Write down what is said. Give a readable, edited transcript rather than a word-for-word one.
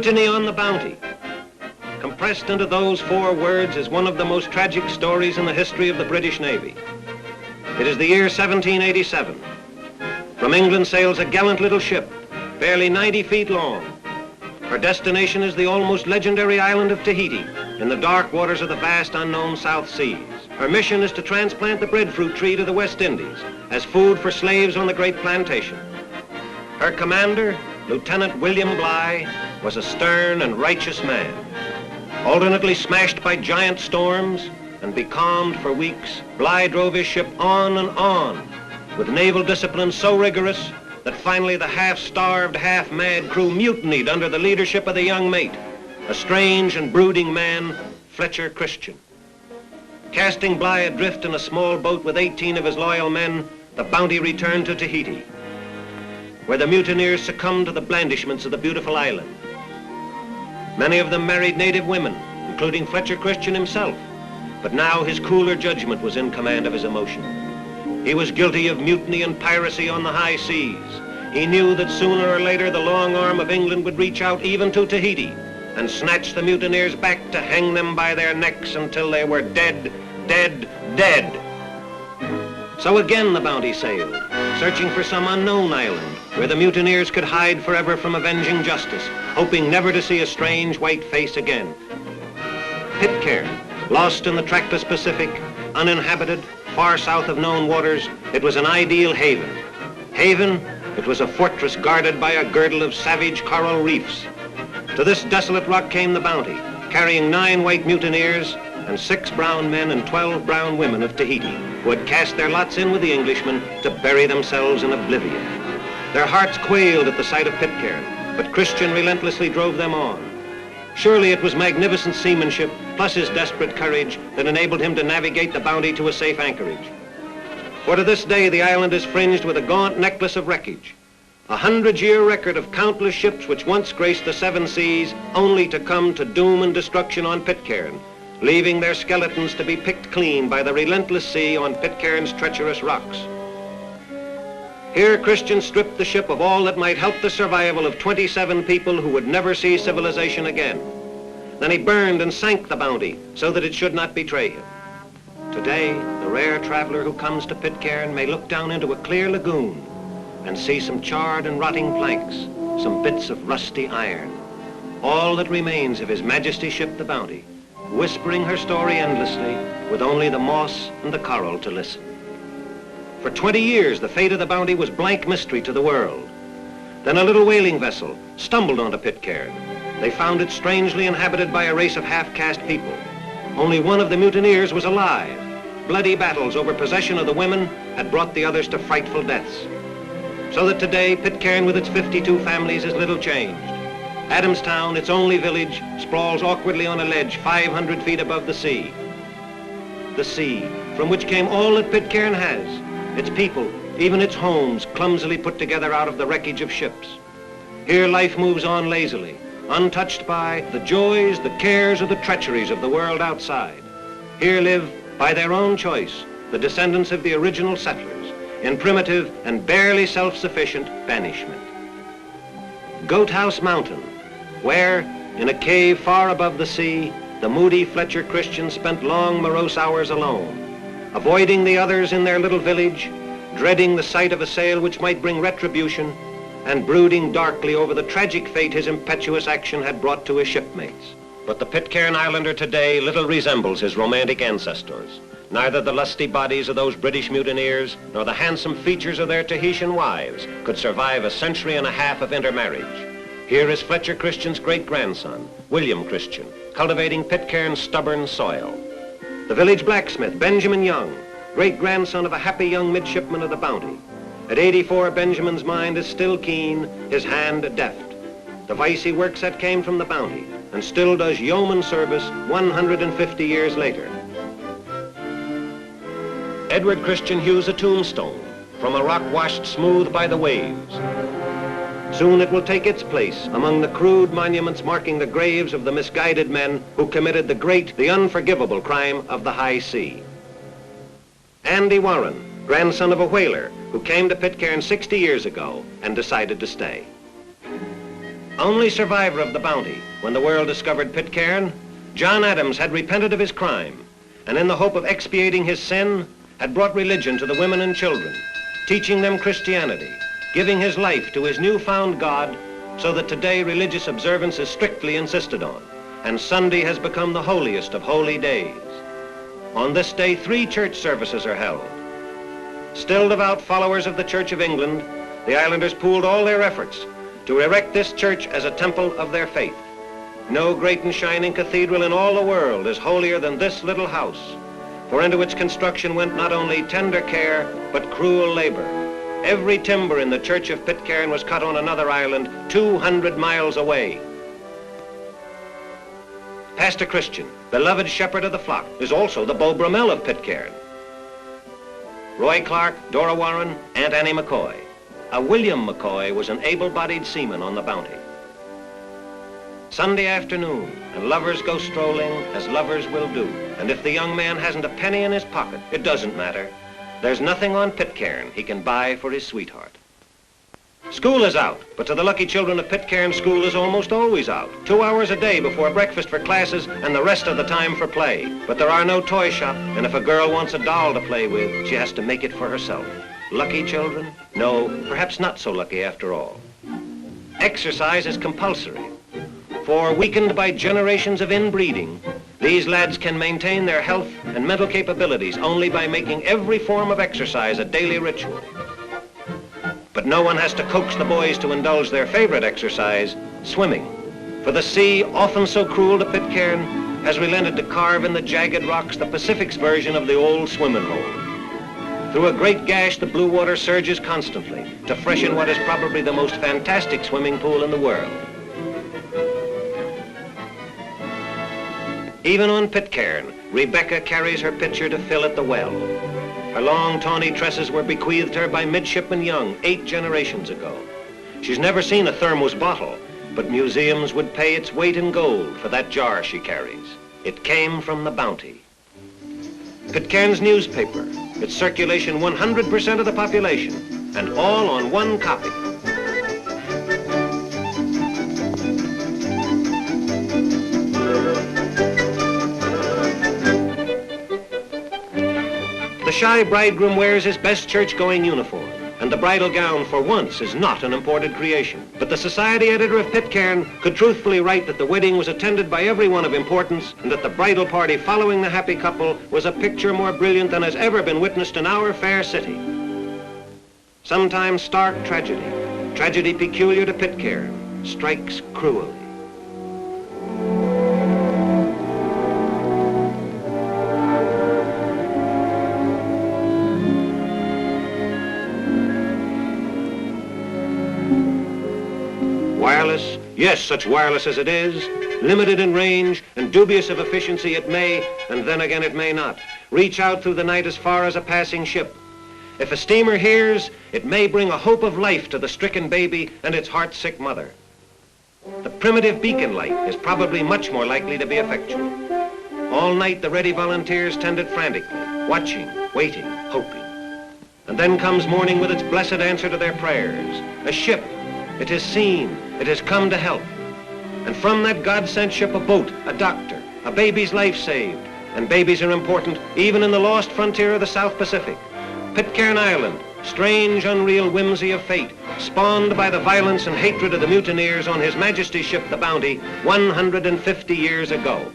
Mutiny on the Bounty. Compressed into those 4 words is one of the most tragic stories in the history of the British Navy. It is the year 1787. From England sails a gallant little ship, barely 90 feet long. Her destination is the almost legendary island of Tahiti, in the dark waters of the vast unknown South Seas. Her mission is to transplant the breadfruit tree to the West Indies as food for slaves on the great plantation. Her commander, Lieutenant William Bligh, was a stern and righteous man. Alternately smashed by giant storms and becalmed for weeks, Bligh drove his ship on and on, with naval discipline so rigorous that finally the half-starved, half-mad crew mutinied under the leadership of the young mate, a strange and brooding man, Fletcher Christian. Casting Bligh adrift in a small boat with 18 of his loyal men, the Bounty returned to Tahiti, where the mutineers succumbed to the blandishments of the beautiful island. Many of them married native women, including Fletcher Christian himself, but now his cooler judgment was in command of his emotion. He was guilty of mutiny and piracy on the high seas. He knew that sooner or later the long arm of England would reach out even to Tahiti and snatch the mutineers back to hang them by their necks until they were dead, dead, dead. So again the Bounty sailed, searching for some unknown island where the mutineers could hide forever from avenging justice, hoping never to see a strange white face again. Pitcairn, lost in the trackless Pacific, uninhabited, far south of known waters, it was an ideal haven. Haven, it was a fortress guarded by a girdle of savage coral reefs. To this desolate rock came the Bounty, carrying 9 white mutineers and 6 brown men and 12 brown women of Tahiti, who had cast their lots in with the Englishmen to bury themselves in oblivion. Their hearts quailed at the sight of Pitcairn, but Christian relentlessly drove them on. Surely it was magnificent seamanship, plus his desperate courage, that enabled him to navigate the Bounty to a safe anchorage. For to this day, the island is fringed with a gaunt necklace of wreckage. A 100-year record of countless ships which once graced the 7 seas, only to come to doom and destruction on Pitcairn, leaving their skeletons to be picked clean by the relentless sea on Pitcairn's treacherous rocks. Here, Christian stripped the ship of all that might help the survival of 27 people who would never see civilization again. Then he burned and sank the Bounty so that it should not betray him. Today, the rare traveler who comes to Pitcairn may look down into a clear lagoon and see some charred and rotting planks, some bits of rusty iron, all that remains of His Majesty's ship, the Bounty, whispering her story endlessly with only the moss and the coral to listen. For 20 years, the fate of the Bounty was blank mystery to the world. Then a little whaling vessel stumbled onto Pitcairn. They found it strangely inhabited by a race of half-caste people. Only one of the mutineers was alive. Bloody battles over possession of the women had brought the others to frightful deaths. So that today, Pitcairn with its 52 families is little changed. Adamstown, its only village, sprawls awkwardly on a ledge 500 feet above the sea. The sea, from which came all that Pitcairn has, its people, even its homes, clumsily put together out of the wreckage of ships. Here life moves on lazily, untouched by the joys, the cares, or the treacheries of the world outside. Here live, by their own choice, the descendants of the original settlers, in primitive and barely self-sufficient banishment. Goat House Mountain, where, in a cave far above the sea, the moody Fletcher Christian spent long, morose hours alone, avoiding the others in their little village, dreading the sight of a sail which might bring retribution, and brooding darkly over the tragic fate his impetuous action had brought to his shipmates. But the Pitcairn Islander today little resembles his romantic ancestors. Neither the lusty bodies of those British mutineers nor the handsome features of their Tahitian wives could survive a century and a half of intermarriage. Here is Fletcher Christian's great-grandson, William Christian, cultivating Pitcairn's stubborn soil. The village blacksmith, Benjamin Young, great-grandson of a happy young midshipman of the Bounty. At 84, Benjamin's mind is still keen, his hand deft. The vice he works at came from the Bounty and still does yeoman service 150 years later. Edward Christian hews a tombstone from a rock washed smooth by the waves. Soon it will take its place among the crude monuments marking the graves of the misguided men who committed the great, the unforgivable crime of the high sea. Andy Warren, grandson of a whaler who came to Pitcairn 60 years ago and decided to stay. Only survivor of the Bounty, when the world discovered Pitcairn, John Adams had repented of his crime, and in the hope of expiating his sin, had brought religion to the women and children, teaching them Christianity, giving his life to his newfound God, so that today religious observance is strictly insisted on, and Sunday has become the holiest of holy days. On this day, 3 church services are held. Still devout followers of the Church of England, the islanders pooled all their efforts to erect this church as a temple of their faith. No great and shining cathedral in all the world is holier than this little house, for into its construction went not only tender care, but cruel labor. Every timber in the church of Pitcairn was cut on another island 200 miles away. Pastor Christian, beloved shepherd of the flock, is also the Beau Brummel of Pitcairn. Roy Clark, Dora Warren, Aunt Annie McCoy. A William McCoy was an able-bodied seaman on the Bounty. Sunday afternoon, and lovers go strolling as lovers will do. And if the young man hasn't a penny in his pocket, it doesn't matter. There's nothing on Pitcairn he can buy for his sweetheart. School is out, but to the lucky children of Pitcairn, school is almost always out. 2 hours a day before breakfast for classes and the rest of the time for play. But there are no toy shops, and if a girl wants a doll to play with, she has to make it for herself. Lucky children? No, perhaps not so lucky after all. Exercise is compulsory. For weakened by generations of inbreeding, these lads can maintain their health and mental capabilities only by making every form of exercise a daily ritual. But no one has to coax the boys to indulge their favorite exercise, swimming. For the sea, often so cruel to Pitcairn, has relented to carve in the jagged rocks the Pacific's version of the old swimming hole. Through a great gash, the blue water surges constantly to freshen what is probably the most fantastic swimming pool in the world. Even on Pitcairn, Rebecca carries her pitcher to fill at the well. Her long, tawny tresses were bequeathed her by Midshipman Young 8 generations ago. She's never seen a thermos bottle, but museums would pay its weight in gold for that jar she carries. It came from the Bounty. Pitcairn's newspaper, its circulation 100% of the population, and all on one copy. The shy bridegroom wears his best church-going uniform, and the bridal gown, for once, is not an imported creation. But the society editor of Pitcairn could truthfully write that the wedding was attended by everyone of importance, and that the bridal party following the happy couple was a picture more brilliant than has ever been witnessed in our fair city. Sometimes stark tragedy, tragedy peculiar to Pitcairn, strikes cruelly. Wireless, yes, such wireless as it is, limited in range and dubious of efficiency, it may, and then again it may not, reach out through the night as far as a passing ship. If a steamer hears, it may bring a hope of life to the stricken baby and its heart-sick mother. The primitive beacon light is probably much more likely to be effectual. All night the ready volunteers tended frantically, watching, waiting, hoping. And then comes morning with its blessed answer to their prayers. A ship. It has seen, it has come to help. And from that God-sent ship, a boat, a doctor, a baby's life saved. And babies are important even in the lost frontier of the South Pacific. Pitcairn Island, strange, unreal whimsy of fate, spawned by the violence and hatred of the mutineers on His Majesty's ship, the Bounty, 150 years ago.